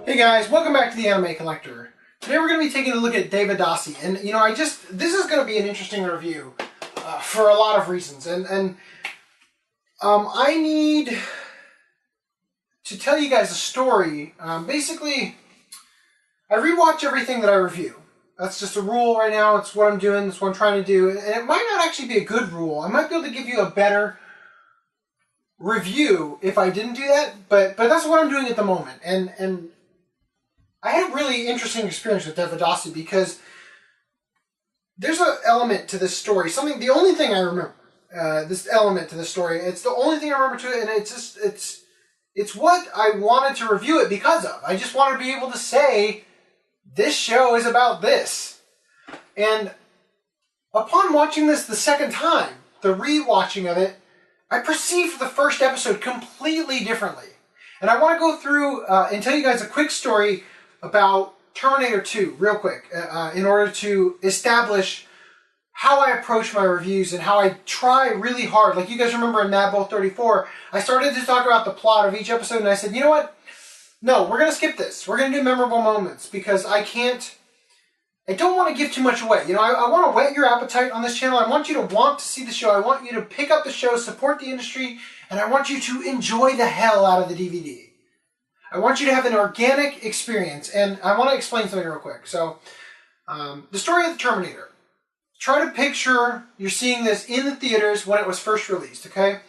Hey guys, welcome back to the Anime Collector. Today we're going to be taking a look at vadasy, and this is going to be an interesting review for a lot of reasons, and I need to tell you guys a story. Basically, I rewatch everything that I review. That's just a rule right now. It's what I'm doing. It's what I'm trying to do, and it might not actually be a good rule. I might be able to give you a better review if I didn't do that, but that's what I'm doing at the moment, and I had a really interesting experience with vadasy because there's an element to this story. The only thing I remember, this element to the story. It's the only thing I remember to it, and it's what I wanted to review it because of. I just wanted to be able to say, this show is about this. And upon watching this the second time, the re-watching of it, I perceived the first episode completely differently. And I want to go through and tell you guys a quick story about Terminator 2, real quick, in order to establish how I approach my reviews and how I try really hard. Like you guys remember in Madball 34, I started to talk about the plot of each episode, and I said, you know what? No, we're going to skip this. We're going to do memorable moments, because I don't want to give too much away. I want to whet your appetite on this channel. I want you to want to see the show. I want you to pick up the show, support the industry, and I want you to enjoy the hell out of the DVD. I want you to have an organic experience, and I want to explain something real quick. So, the story of the Terminator. Try to picture you're seeing this in the theaters when it was first released, okay?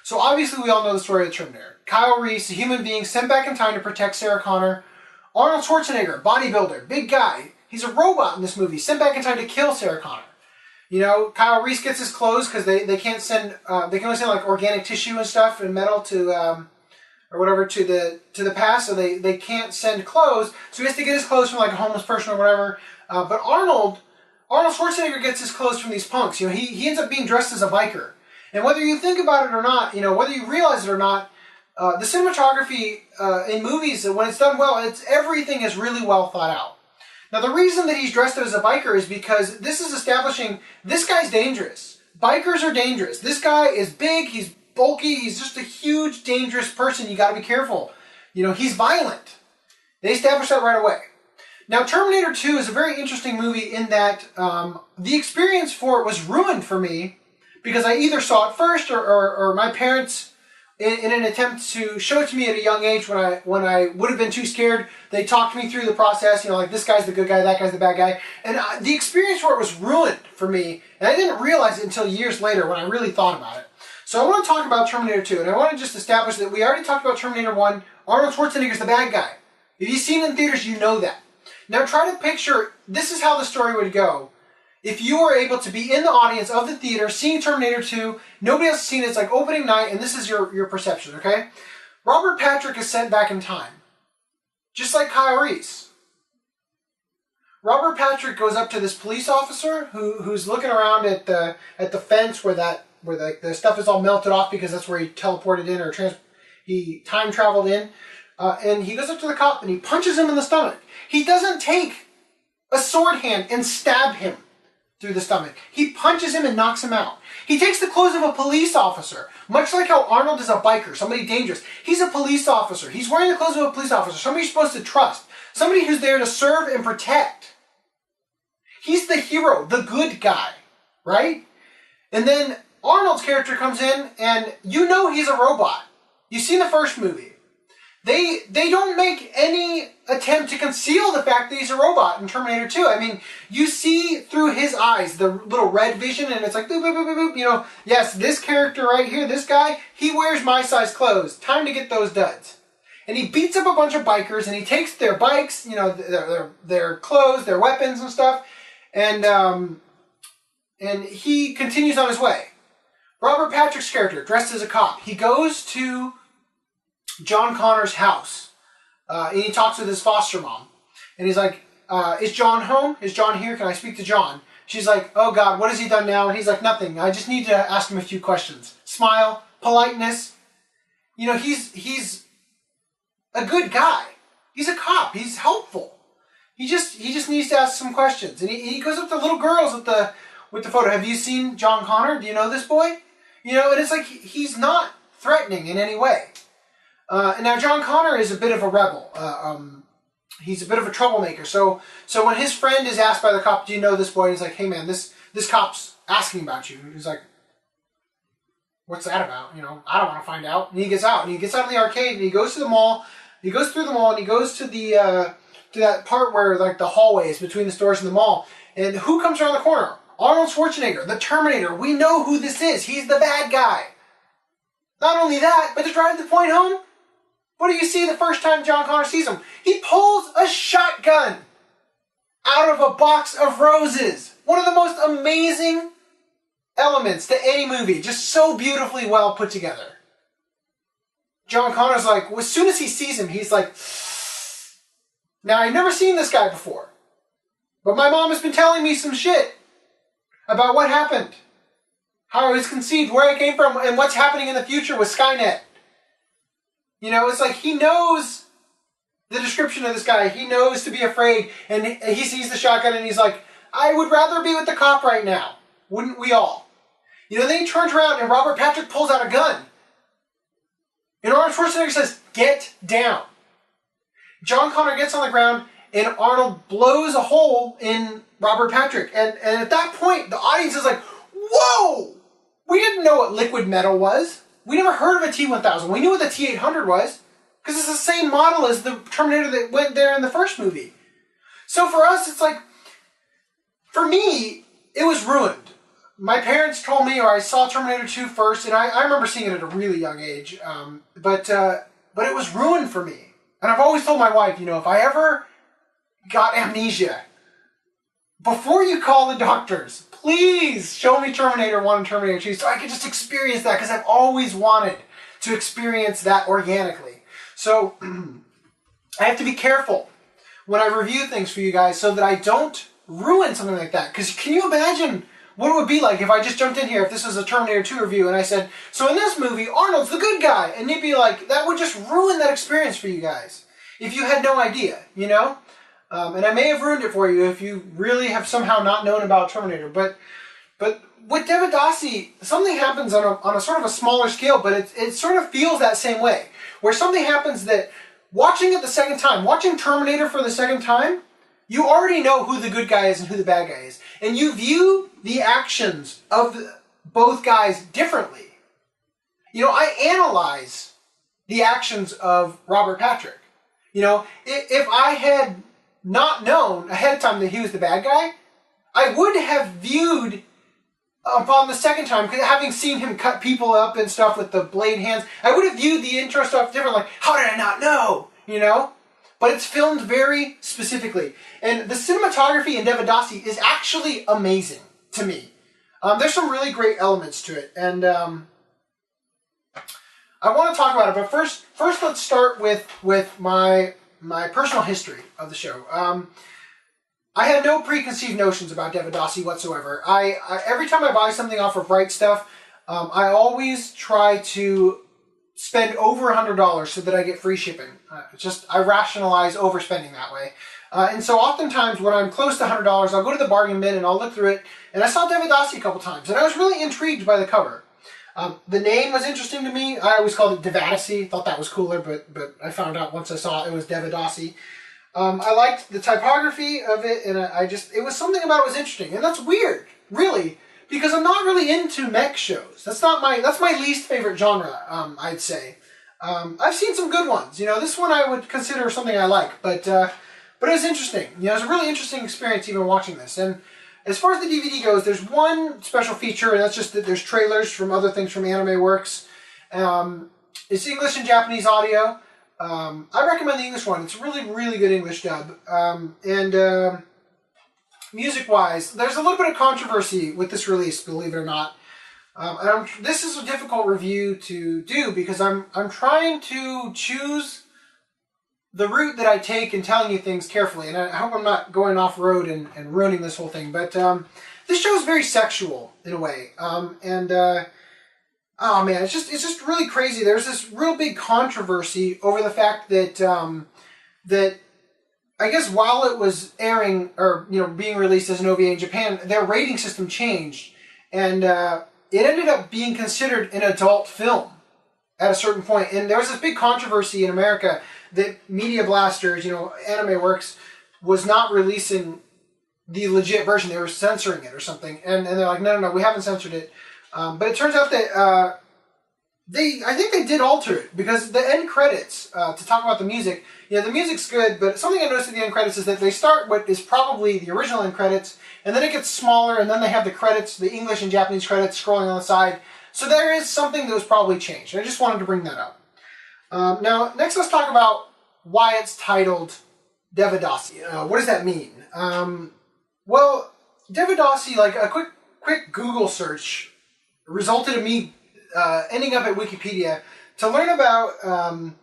So obviously we all know the story of the Terminator. Kyle Reese, a human being sent back in time to protect Sarah Connor. Arnold Schwarzenegger, bodybuilder, big guy. He's a robot in this movie, sent back in time to kill Sarah Connor. Kyle Reese gets his clothes because they can't send, they can only send like organic tissue and stuff and metal to, or whatever to the past, so they can't send clothes, so he has to get his clothes from like a homeless person or whatever. But Arnold Schwarzenegger gets his clothes from these punks. He ends up being dressed as a biker. And whether you think about it or not, whether you realize it or not, the cinematography in movies, when it's done well, everything is really well thought out. Now the reason that he's dressed as a biker is because this is establishing this guy's dangerous. Bikers are dangerous. This guy is big, he's bulky, he's just a huge, dangerous person. You gotta be careful. He's violent. They established that right away. Now, Terminator 2 is a very interesting movie in that the experience for it was ruined for me because I either saw it first or my parents, in an attempt to show it to me at a young age when I would have been too scared, they talked me through the process, like this guy's the good guy, that guy's the bad guy. And the experience for it was ruined for me, and I didn't realize it until years later when I really thought about it. So I want to talk about Terminator 2, and I want to just establish that we already talked about Terminator 1. Arnold Schwarzenegger's the bad guy. If you've seen it in theaters, you know that. Now try to picture, this is how the story would go. If you were able to be in the audience of the theater, seeing Terminator 2, nobody else has seen it, it's like opening night, and this is your perception, okay? Robert Patrick is sent back in time. Just like Kyle Reese. Robert Patrick goes up to this police officer who's looking around at the fence where the stuff is all melted off because that's where he teleported in or he time traveled in. And he goes up to the cop and he punches him in the stomach. He doesn't take a sword hand and stab him through the stomach. He punches him and knocks him out. He takes the clothes of a police officer, much like how Arnold is a biker, somebody dangerous. He's a police officer. He's wearing the clothes of a police officer, somebody you're supposed to trust, somebody who's there to serve and protect. He's the hero, the good guy, right? And then Arnold's character comes in, and he's a robot. You've seen the first movie. They don't make any attempt to conceal the fact that he's a robot in Terminator 2. I mean, you see through his eyes the little red vision, and it's like, boop, boop, boop, boop. Yes, this character right here, this guy, he wears my size clothes. Time to get those duds. And he beats up a bunch of bikers, and he takes their bikes, their clothes, their weapons and stuff, and he continues on his way. Robert Patrick's character, dressed as a cop, he goes to John Connor's house, and he talks with his foster mom, and he's like, is John home? Is John here? Can I speak to John? She's like, oh God, what has he done now? And he's like, nothing. I just need to ask him a few questions. Smile, politeness. He's a good guy. He's a cop. He's helpful. He just needs to ask some questions. And he goes up to little girls with the photo. Have you seen John Connor? Do you know this boy? You know, and it's like he's not threatening in any way. And now John Connor is a bit of a rebel. He's a bit of a troublemaker. So when his friend is asked by the cop, "Do you know this boy?" He's like, "Hey man, this cop's asking about you." He's like, "What's that about? You know, I don't want to find out." And he gets out, and he gets out of the arcade, and he goes to the mall. He goes through the mall, and he goes to the to that part where like the hallway is between the stores and the mall. And who comes around the corner? Arnold Schwarzenegger, the Terminator. We know who this is. He's the bad guy. Not only that, but to drive the point home, what do you see the first time John Connor sees him? He pulls a shotgun out of a box of roses. One of the most amazing elements to any movie. Just so beautifully well put together. John Connor's like, as soon as he sees him, he's like, now I've never seen this guy before, but my mom has been telling me some shit about what happened, how I was conceived, where I came from, and what's happening in the future with Skynet. You know, it's like he knows the description of this guy. He knows to be afraid, and he sees the shotgun, and he's like, I would rather be with the cop right now. Wouldn't we all? You know, then he turns around, and Robert Patrick pulls out a gun. And Arnold Schwarzenegger says, get down. John Connor gets on the ground, and Arnold blows a hole in Robert Patrick. And at that point, the audience is like, whoa! We didn't know what liquid metal was. We never heard of a T-1000. We knew what the T-800 was, because it's the same model as the Terminator that went there in the first movie. So for us, it's like, for me, it was ruined. My parents told me, or I saw Terminator 2 first, and I remember seeing it at a really young age, but it was ruined for me. And I've always told my wife, you know, if I ever got amnesia, before you call the doctors, please show me Terminator 1 and Terminator 2 so I can just experience that, because I've always wanted to experience that organically. So I have to be careful when I review things for you guys so that I don't ruin something like that. Because can you imagine what it would be like if I just jumped in here, if this was a Terminator 2 review, and I said, so in this movie, Arnold's the good guy, and you'd be like, that would just ruin that experience for you guys if you had no idea, you know? And I may have ruined it for you if you really have somehow not known about Terminator. But with Devadasi, something happens on a sort of a smaller scale, but it sort of feels that same way. Where something happens that, watching it the second time, watching Terminator for the second time, you already know who the good guy is and who the bad guy is. And you view the actions of both guys differently. You know, I analyze the actions of Robert Patrick. You know, if I had not known ahead of time that he was the bad guy, I would have viewed upon the second time, because having seen him cut people up and stuff with the blade hands, I would have viewed the intro stuff different, like, how did I not know? You know? But it's filmed very specifically. And the cinematography in Devadasi is actually amazing to me. There's some really great elements to it. And I want to talk about it, but first let's start with my personal history of the show. I had no preconceived notions about Devadasi whatsoever. I every time I buy something off of Right Stuff, I always try to spend over $100 so that I get free shipping. I rationalize overspending that way. And so oftentimes when I'm close to $100, I'll go to the bargain bin and I'll look through it. And I saw Devadasi a couple times, and I was really intrigued by the cover. The name was interesting to me. I always called it Devadasi. Thought that was cooler, but I found out once I saw it was Devadasi. I liked the typography of it, and it was something about it was interesting. And that's weird, really, because I'm not really into mech shows. That's my least favorite genre, I'd say. I've seen some good ones. You know, this one I would consider something I like, but it was interesting. You know, it was a really interesting experience even watching this. And as far as the DVD goes, there's one special feature, and that's just that there's trailers from other things from Anime Works. It's English and Japanese audio. I recommend the English one. It's a really, really good English dub. Music-wise, there's a little bit of controversy with this release, believe it or not. This is a difficult review to do because I'm trying to choose the route that I take in telling you things carefully, and I hope I'm not going off-road and ruining this whole thing. But this show is very sexual in a way, oh man, it's just really crazy. There's this real big controversy over the fact that that I guess while it was airing or being released as an OVA in Japan, their rating system changed, and it ended up being considered an adult film at a certain point. And there was this big controversy in America that Media Blasters, Anime Works, was not releasing the legit version. They were censoring it or something. And they're like, no, we haven't censored it. But it turns out that I think they did alter it, because the end credits, to talk about the music, the music's good, but something I noticed at the end credits is that they start what is probably the original end credits, and then it gets smaller, and then they have the credits, the English and Japanese credits scrolling on the side. So there is something that was probably changed. I just wanted to bring that up. Now, next let's talk about why it's titled Devadasi. What does that mean? Well, Devadasi, like a quick Google search, resulted in me ending up at Wikipedia to learn about,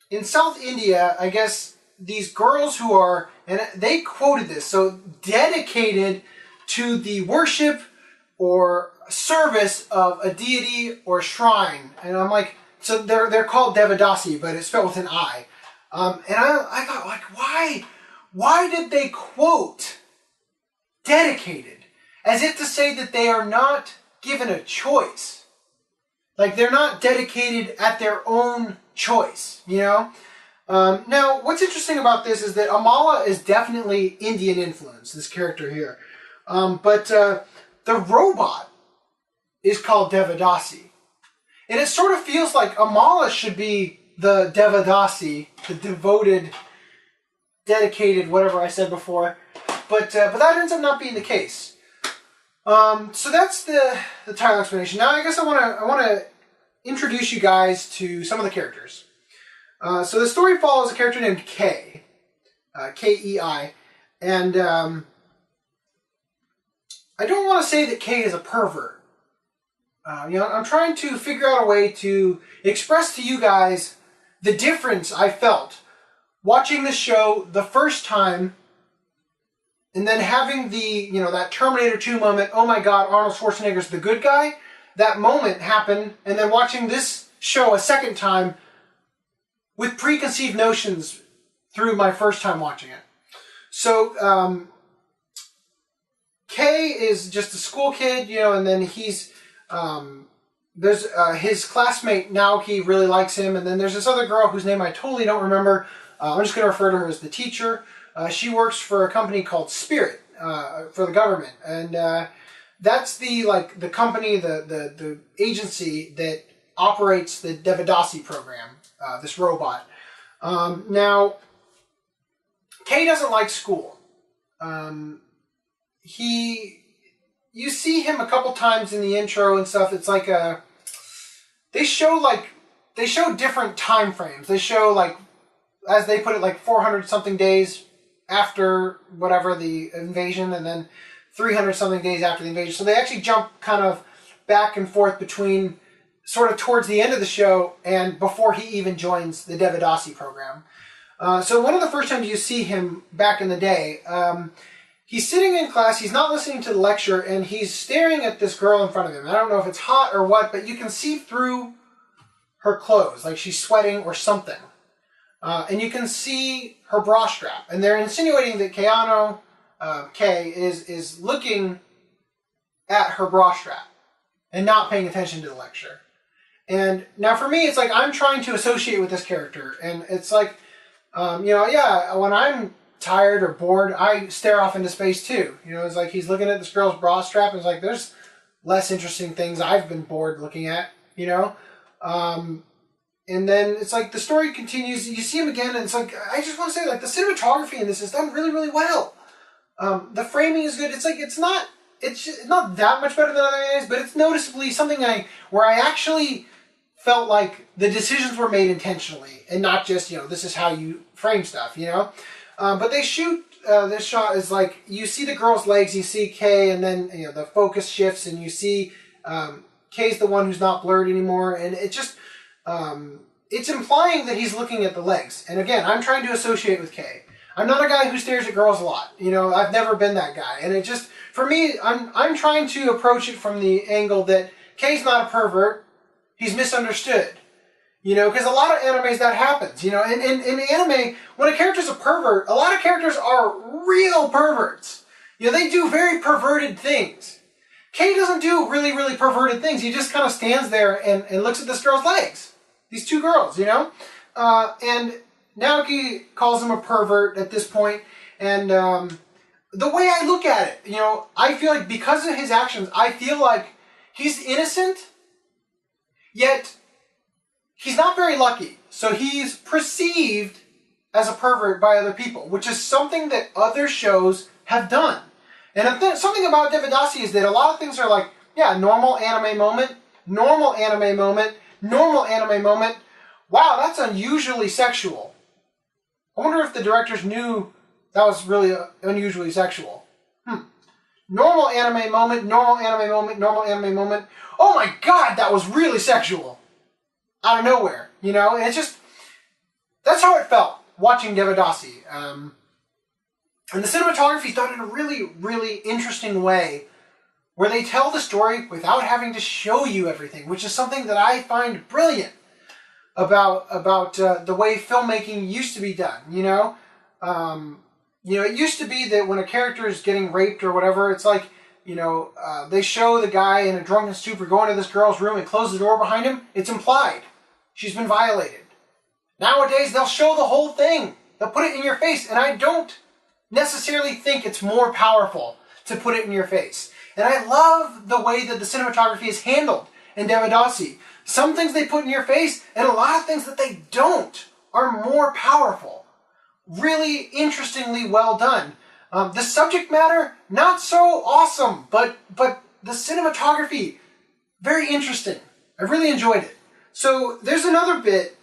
in South India, I guess, these girls who are, and they quoted this, so dedicated to the worship or service of a deity or shrine. And I'm like, so they're called Devadasi, but it's spelled with an I. And I thought, like, why did they quote dedicated? As if to say that they are not given a choice. Like, they're not dedicated at their own choice, Now, what's interesting about this is that Amala is definitely Indian influence, this character here. But the robot is called Devadasi. And it sort of feels like Amala should be the Devadasi, the devoted, dedicated, whatever I said before. But that ends up not being the case. So that's the title explanation. Now I guess I want to introduce you guys to some of the characters. So the story follows a character named Kei, K-E-I, and I don't want to say that Kei is a pervert. I'm trying to figure out a way to express to you guys the difference I felt watching the show the first time, and then having the, that Terminator 2 moment, oh my god, Arnold Schwarzenegger's the good guy, that moment happened, and then watching this show a second time with preconceived notions through my first time watching it. So, Kei is just a school kid, and then he's, there's his classmate, Naoki, really likes him, and then there's this other girl whose name I totally don't remember. I'm just going to refer to her as the teacher. She works for a company called Spirit, for the government, and that's the company, the agency that operates the Devadasi program, this robot. Now, Kei doesn't like school. You see him a couple times in the intro and stuff. It's like they show different time frames. They show, as they put it, 400 something days after whatever the invasion, and then 300 something days after the invasion. So they actually jump kind of back and forth between sort of towards the end of the show and before he even joins the Devadasi program. So one of the first times you see him back in the day, he's sitting in class, he's not listening to the lecture, and he's staring at this girl in front of him. I don't know if it's hot or what, but you can see through her clothes, like she's sweating or something. And you can see her bra strap. And they're insinuating that Kei is looking at her bra strap and not paying attention to the lecture. And now for me, it's like I'm trying to associate with this character. And it's like, when I'm tired or bored, I stare off into space too. It's like he's looking at this girl's bra strap, and it's like there's less interesting things I've been bored looking at, and then it's like the story continues, you see him again, and it's like, I just want to say, the cinematography in this is done really, really well. The framing is good. It's like, it's not that much better than other animes, but it's noticeably something where I actually felt like the decisions were made intentionally, and not just, this is how you frame stuff, But they shoot, this shot is like, you see the girl's legs, you see Kei, and then, the focus shifts, and you see Kei's the one who's not blurred anymore, and it just, it's implying that he's looking at the legs. And again, I'm trying to associate with Kei. I'm not a guy who stares at girls a lot. I've never been that guy. And it just, for me, I'm trying to approach it from the angle that Kei's not a pervert. He's misunderstood. Because a lot of animes that happens. In anime, when a character's a pervert, a lot of characters are real perverts. They do very perverted things. Kay doesn't do really, really perverted things. He just kind of stands there and looks at this girl's legs. These two girls, you know? And Naoki calls him a pervert at this point. And the way I look at it, you know, I feel like because of his actions, I feel like he's innocent, yet he's not very lucky. So he's perceived as a pervert by other people, which is something that other shows have done. And something about Devadassi is that a lot of things are like, yeah, normal anime moment, normal anime moment, normal anime moment. Wow, that's unusually sexual. I wonder if the directors knew that was really unusually sexual. Normal anime moment, normal anime moment, normal anime moment. Oh my god, that was really sexual. Out of nowhere, you know? And it's just, that's how it felt watching Devadassi. And the cinematography is done in a really, really interesting way where they tell the story without having to show you everything, which is something that I find brilliant about the way filmmaking used to be done, you know? You know, it used to be that when a character is getting raped or whatever, it's like, you know, they show the guy in a drunken stupor go into this girl's room and close the door behind him. It's implied. She's been violated. Nowadays, they'll show the whole thing. They'll put it in your face, and I don't necessarily think it's more powerful to put it in your face. And I love the way that the cinematography is handled in Devadassi. Some things they put in your face, and a lot of things that they don't are more powerful. Really interestingly well done. The subject matter, not so awesome, but the cinematography, very interesting. I really enjoyed it. So there's another bit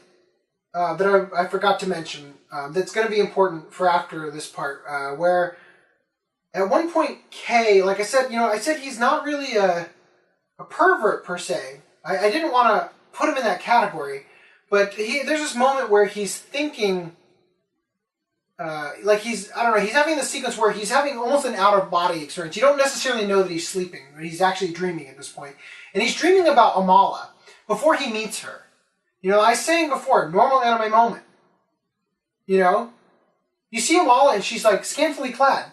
that I forgot to mention that's going to be important for after this part, where at one point Kay, like I said, you know, I said he's not really a pervert per se. I didn't want to put him in that category, but there's this moment where he's thinking, like he's having this sequence where he's having almost an out-of-body experience. You don't necessarily know that he's sleeping, but he's actually dreaming at this point. And he's dreaming about Amala before he meets her. You know, I was saying before, normal anime moment. You know? You see Amala and she's like scantily clad.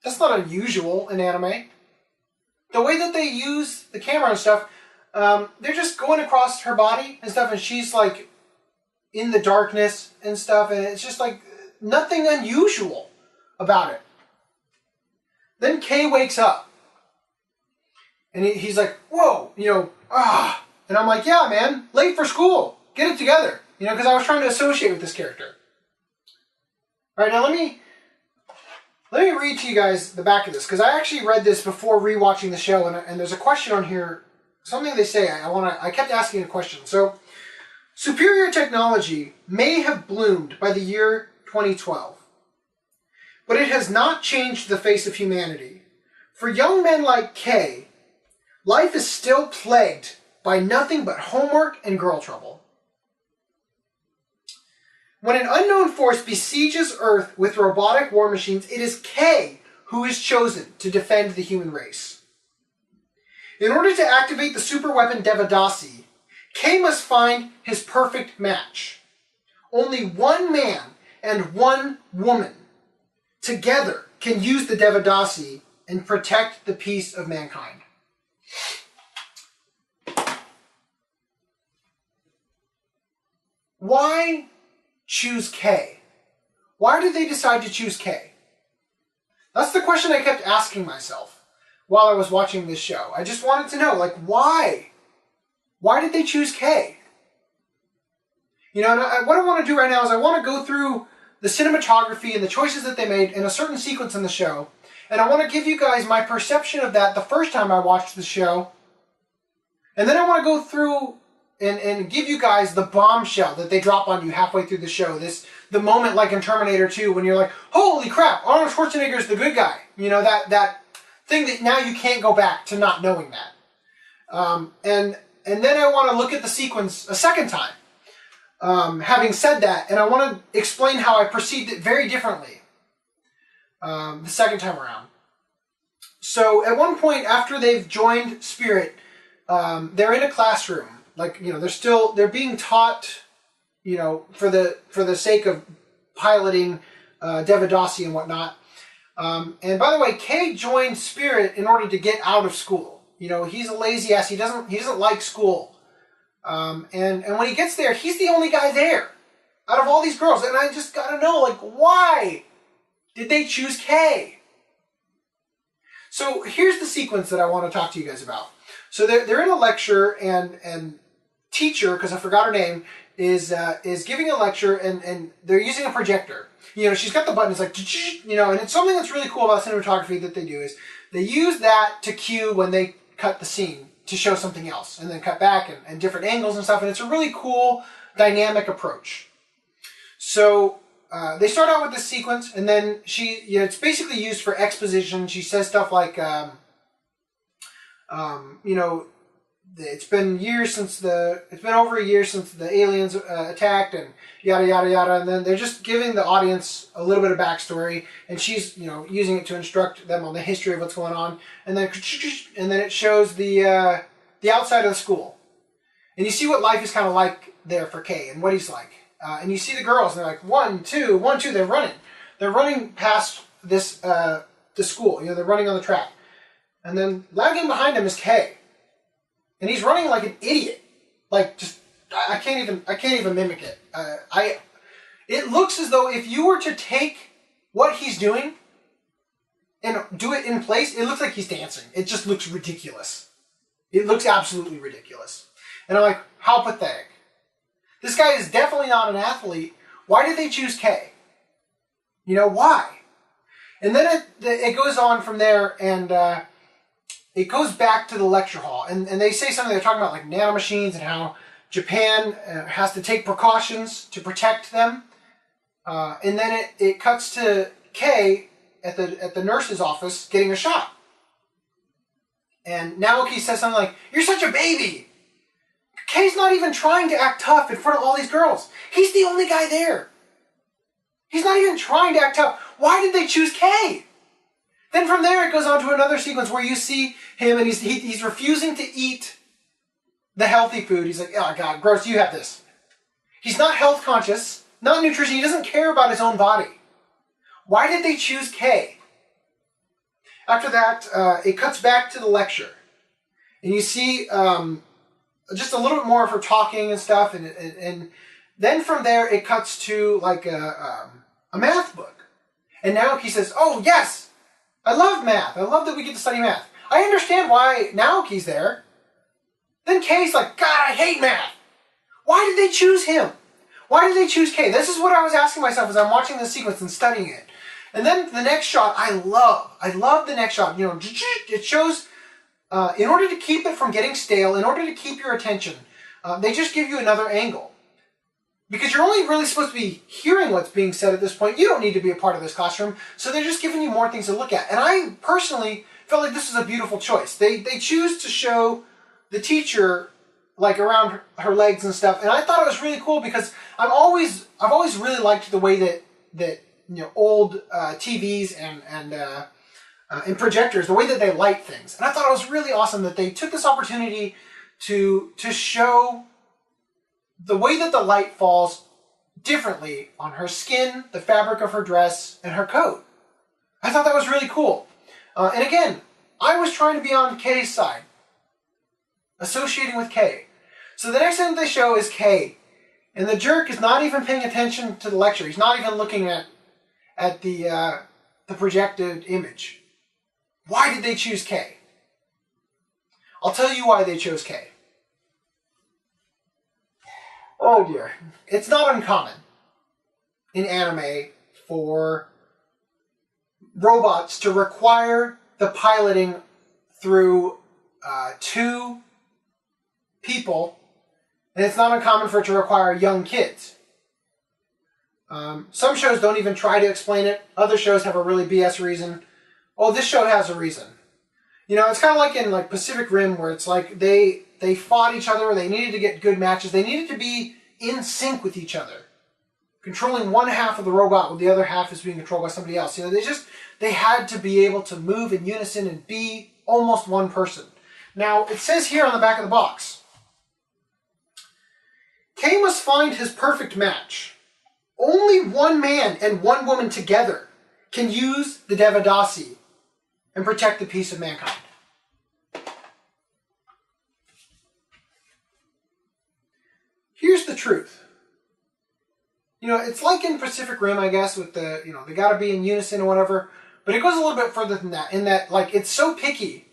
That's not unusual in anime. The way that they use the camera and stuff, they're just going across her body and stuff, and she's like in the darkness and stuff, and it's just like nothing unusual about it. Then Kay wakes up. And he's like, whoa, you know, And I'm like, yeah, man, late for school. Get it together. You know, because I was trying to associate with this character. All right, now let me read to you guys the back of this, because I actually read this before rewatching the show, and there's a question on here, something they say, I kept asking a question. So, superior technology may have bloomed by the year 2012, but it has not changed the face of humanity. For young men like Kay, life is still plagued by nothing but homework and girl trouble. When an unknown force besieges Earth with robotic war machines, it is Kay who is chosen to defend the human race. In order to activate the superweapon Devadassi, Kay must find his perfect match. Only one man and one woman together can use the Devadassi and protect the peace of mankind. Why choose Kay? Why did they decide to choose Kay? That's the question I kept asking myself while I was watching this show. I just wanted to know, like, why? Why did they choose Kay? You know, and what I want to do right now is I want to go through the cinematography and the choices that they made in a certain sequence in the show, and I want to give you guys my perception of that the first time I watched the show, and then I want to go through and give you guys the bombshell that they drop on you halfway through the show. The moment like in Terminator 2 when you're like, holy crap, Arnold Schwarzenegger's the good guy. You know, that thing that now you can't go back to not knowing that. And then I want to look at the sequence a second time. Having said that, and I want to explain how I perceived it very differently the second time around. So at one point after they've joined Spirit, they're in a classroom. Like, you know, they're being taught, you know, for the sake of piloting Devadassi and whatnot. And by the way, Kay joined Spirit in order to get out of school. You know, he's a lazy ass. He doesn't like school. And when he gets there, he's the only guy there out of all these girls. And I just gotta know, like, why did they choose Kay? So here's the sequence that I want to talk to you guys about. So they're in a lecture, and teacher, because I forgot her name, is giving a lecture, and they're using a projector. You know, she's got the button. It's like, you know, and it's something that's really cool about cinematography that they do is they use that to cue when they cut the scene to show something else, and then cut back and different angles and stuff. And it's a really cool dynamic approach. So they start out with this sequence, and then it's basically used for exposition. She says stuff like, you know, it's been over a year since the aliens attacked, and yada yada yada. And then they're just giving the audience a little bit of backstory, and she's, you know, using it to instruct them on the history of what's going on. And then it shows the outside of the school, and you see what life is kind of like there for Kay and what he's like. And you see the girls, and they're like 1, 2, 1, 2. They're running past this the school. You know, they're running on the track, and then lagging behind him is Kay. And he's running like an idiot. Like, just, I can't even mimic it. It looks as though if you were to take what he's doing and do it in place, it looks like he's dancing. It just looks ridiculous. It looks absolutely ridiculous. And I'm like, how pathetic. This guy is definitely not an athlete. Why did they choose Kay? You know, why? And then it goes on from there, and it goes back to the lecture hall, and they say something. They're talking about like nanomachines and how Japan has to take precautions to protect them. And then it cuts to Kay at the nurse's office getting a shot. And Naoki says something like, "You're such a baby." Kay's not even trying to act tough in front of all these girls. He's the only guy there. He's not even trying to act tough. Why did they choose Kay? Then from there, it goes on to another sequence where you see him, and he's refusing to eat the healthy food. He's like, oh, God, gross, you have this. He's not health conscious, not nutrition. He doesn't care about his own body. Why did they choose Kay? After that, it cuts back to the lecture. And you see just a little bit more of her talking and stuff. And then from there, it cuts to like a math book. And now he says, oh, yes, I love math. I love that we get to study math. I understand why Naoki's there. Then Kay's like, God, I hate math. Why did they choose him? Why did they choose Kay? This is what I was asking myself as I'm watching this sequence and studying it. And then the next shot, I love the next shot. You know, it shows, in order to keep it from getting stale, in order to keep your attention, they just give you another angle. Because you're only really supposed to be hearing what's being said at this point. You don't need to be a part of this classroom. So they're just giving you more things to look at. And I personally felt like this was a beautiful choice. They choose to show the teacher like around her legs and stuff. And I thought it was really cool because I've always really liked the way that you know, old TVs and projectors, the way that they light things. And I thought it was really awesome that they took this opportunity to show the way that the light falls differently on her skin, the fabric of her dress, and her coat. I thought that was really cool. And again, I was trying to be on Kay's side, associating with Kay. So the next thing they show is Kay, and the jerk is not even paying attention to the lecture. He's not even looking at the projected image. Why did they choose Kay? I'll tell you why they chose Kay. Oh dear. It's not uncommon in anime for robots to require the piloting through two people, and it's not uncommon for it to require young kids. Some shows don't even try to explain it. Other shows have a really BS reason. Oh, this show has a reason. You know, it's kind of like in like Pacific Rim, where it's like they fought each other, they needed to get good matches, they needed to be in sync with each other. Controlling one half of the robot while the other half is being controlled by somebody else. You know, they had to be able to move in unison and be almost one person. Now, it says here on the back of the box, Kay must find his perfect match. Only one man and one woman together can use the vadasy and protect the peace of mankind. here's the truth. It's like in Pacific Rim, I guess, with they gotta be in unison or whatever, but it goes a little bit further than that, in that, it's so picky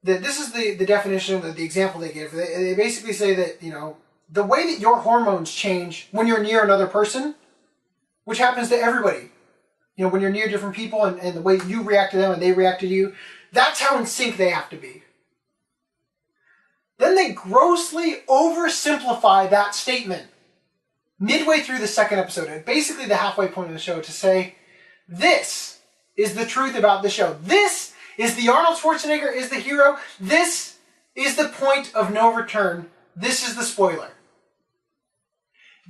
that this is the definition of the example they give. They basically say that, the way that your hormones change when you're near another person, which happens to everybody, when you're near different people and the way you react to them and they react to you, that's how in sync they have to be. Then they grossly oversimplify that statement midway through the second episode, and basically the halfway point of the show, to say, this is the truth about the show. This is the Arnold Schwarzenegger is the hero. This is the point of no return. This is the spoiler.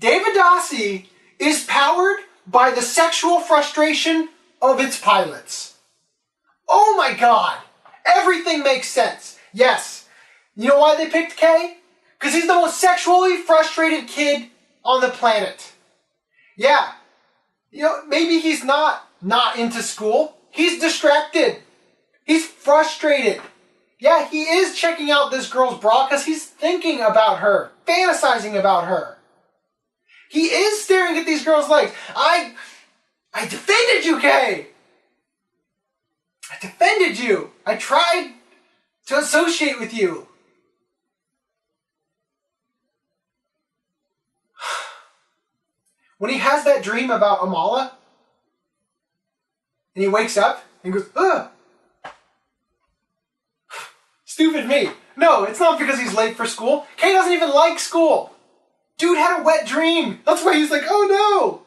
Vadasy is powered by the sexual frustration of its pilots. Oh my God! Everything makes sense. Yes. You know why they picked K? Because he's the most sexually frustrated kid on the planet. Yeah. Maybe he's not into school. He's distracted. He's frustrated. Yeah, he is checking out this girl's bra because he's thinking about her, fantasizing about her. He is staring at these girls' legs. I defended you, Kay. I defended you. I tried to associate with you. When he has that dream about Amala, and he wakes up and goes, ugh. Stupid me. No, it's not because he's late for school. Kay doesn't even like school. Dude had a wet dream. That's why he's like, oh no.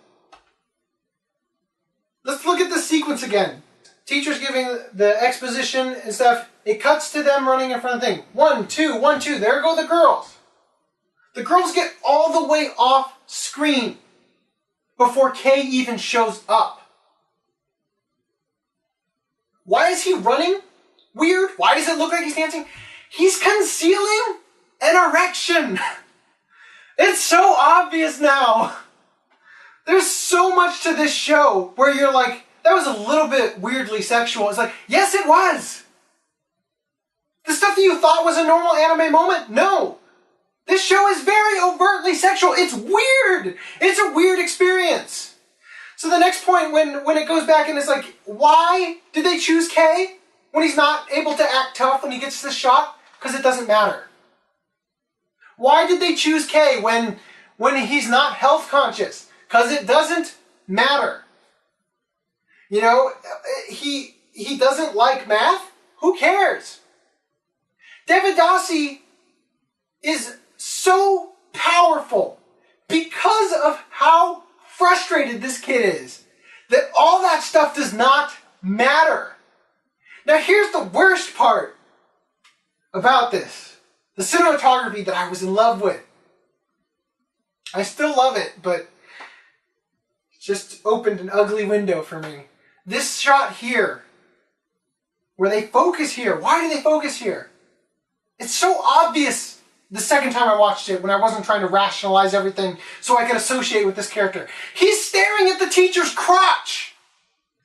Let's look at the sequence again. Teacher's giving the exposition and stuff. It cuts to them running in front of the thing. 1, 2, 1, 2. There go the girls. The girls get all the way off screen before Kay even shows up. Why is he running weird? Why does it look like he's dancing? He's concealing an erection. It's so obvious now. There's so much to this show where you're like, that was a little bit weirdly sexual. It's like, yes, it was. The stuff that you thought was a normal anime moment, no. This show is very overtly sexual. It's weird. It's a weird experience. So the next point, when it goes back and it's like, why did they choose Kay when he's not able to act tough when he gets this shot? Because it doesn't matter. Why did they choose Kay when he's not health conscious? Because it doesn't matter. He doesn't like math? Who cares? Vadasy is so powerful because of how frustrated this kid is that all that stuff does not matter. Now here's the worst part about this. The cinematography that I was in love with. I still love it, but it just opened an ugly window for me. This shot here, where they focus here. Why do they focus here? It's so obvious the second time I watched it when I wasn't trying to rationalize everything so I could associate with this character. He's staring at the teacher's crotch.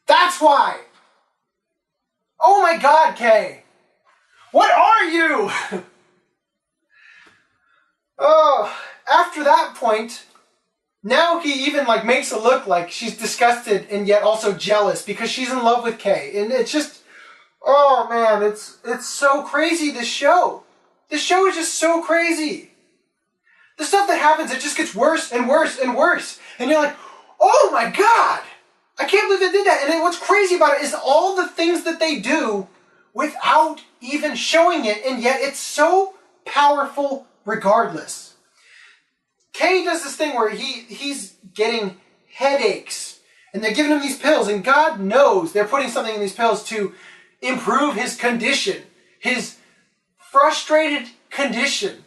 That's why. Oh my God, Kay. What are you? Oh, after that point, now he even makes it look like she's disgusted and yet also jealous because she's in love with Kay. And it's just, oh man, it's so crazy, this show. This show is just so crazy. The stuff that happens, it just gets worse and worse and worse. And you're like, oh my God, I can't believe they did that. And then what's crazy about it is all the things that they do without even showing it, and yet it's so powerful regardless. Kay does this thing where he's getting headaches, and they're giving him these pills, and God knows they're putting something in these pills to improve his condition, his frustrated condition.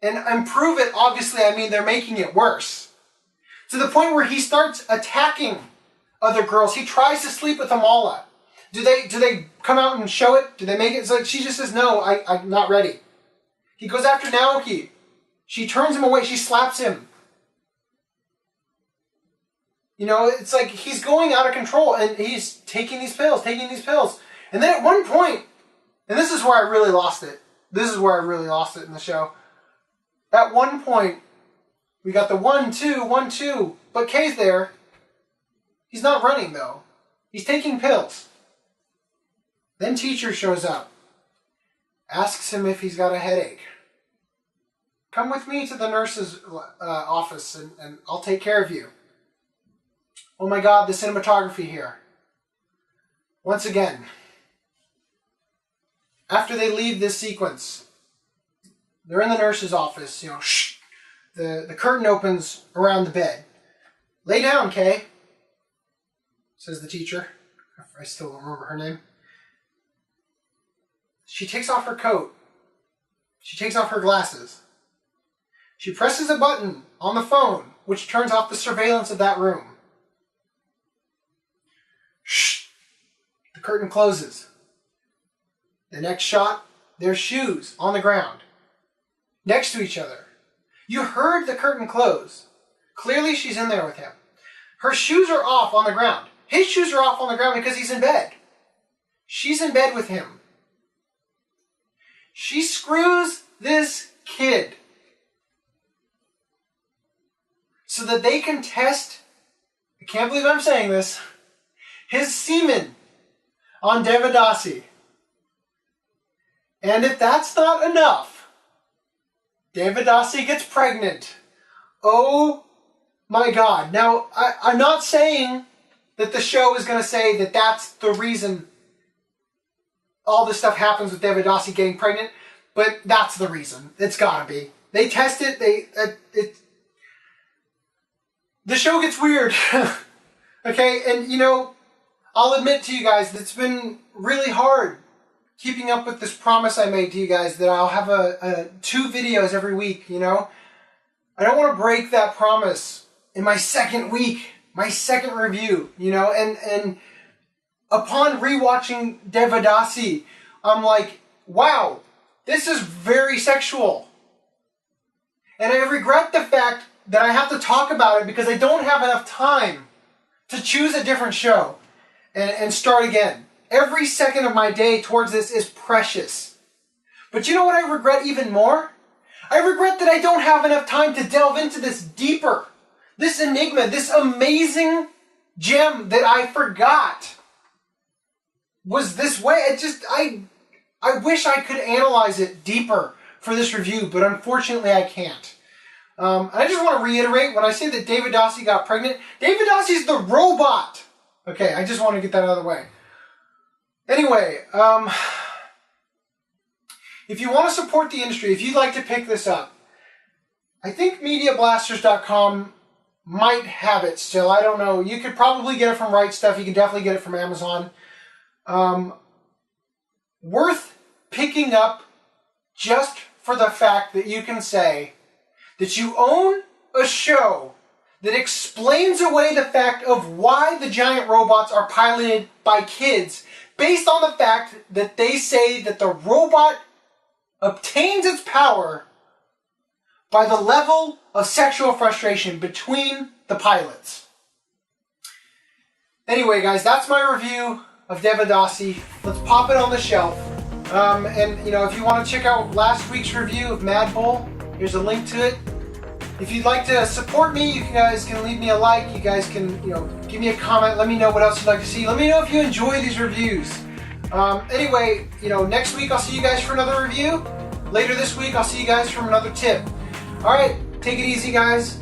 And improve it, obviously, I mean they're making it worse. To the point where he starts attacking other girls. He tries to sleep with Amala. Do they come out and show it? Do they make it? It's like she just says, no, I'm not ready. He goes after Naoki. She turns him away. She slaps him. It's like he's going out of control and he's taking these pills. And then at one point, and this is where I really lost it. This is where I really lost it in the show. At one point, We got the 1, 2, 1, 2. But K's there. He's not running, though. He's taking pills. Then teacher shows up. Asks him if he's got a headache. Come with me to the nurse's office and I'll take care of you. Oh my God, the cinematography here. Once again, after they leave this sequence, they're in the nurse's office, you know, shh. The curtain opens around the bed. Lay down, Kay, says the teacher. I still don't remember her name. She takes off her coat. She takes off her glasses. She presses a button on the phone, which turns off the surveillance of that room. Shh. The curtain closes. The next shot, their shoes on the ground, next to each other. You heard the curtain close. Clearly she's in there with him. Her shoes are off on the ground. His shoes are off on the ground because he's in bed. She's in bed with him. She screws this kid so that they can test, I can't believe I'm saying this, his semen on Devadasi. And if that's not enough, Devadasi gets pregnant. Oh my God. Now, I'm not saying that the show is going to say that that's the reason all this stuff happens with Devadasi getting pregnant, but that's the reason. It's got to be. They test it. The show gets weird. Okay, and you know, I'll admit to you guys that it's been really hard keeping up with this promise I made to you guys that I'll have 2 videos every week, you know? I don't want to break that promise in my second week, my second review, you know? And upon rewatching Devadasi, I'm like, wow, this is very sexual. And I regret the fact that I have to talk about it because I don't have enough time to choose a different show and start again. Every second of my day towards this is precious. But you know what I regret even more? I regret that I don't have enough time to delve into this deeper. This enigma, this amazing gem that I forgot was this way. I wish I could analyze it deeper for this review, but unfortunately I can't. I just want to reiterate, when I say that Devadasi got pregnant, Devadasi's the robot. Okay, I just want to get that out of the way. Anyway, if you want to support the industry, if you'd like to pick this up, I think MediaBlasters.com might have it still. I don't know. You could probably get it from Right Stuff. You can definitely get it from Amazon. Worth picking up just for the fact that you can say that you own a show that explains away the fact of why the giant robots are piloted by kids, based on the fact that they say that the robot obtains its power by the level of sexual frustration between the pilots. Anyway, guys, that's my review of Devadasi. Let's pop it on the shelf. And, you know, if you want to check out last week's review of Mad Bull, here's a link to it. If you'd like to support me, you guys can leave me a like. You guys can, you know, give me a comment. Let me know what else you'd like to see. Let me know if you enjoy these reviews. Anyway, you know, next week I'll see you guys for another review. Later this week I'll see you guys from another tip. All right, take it easy, guys.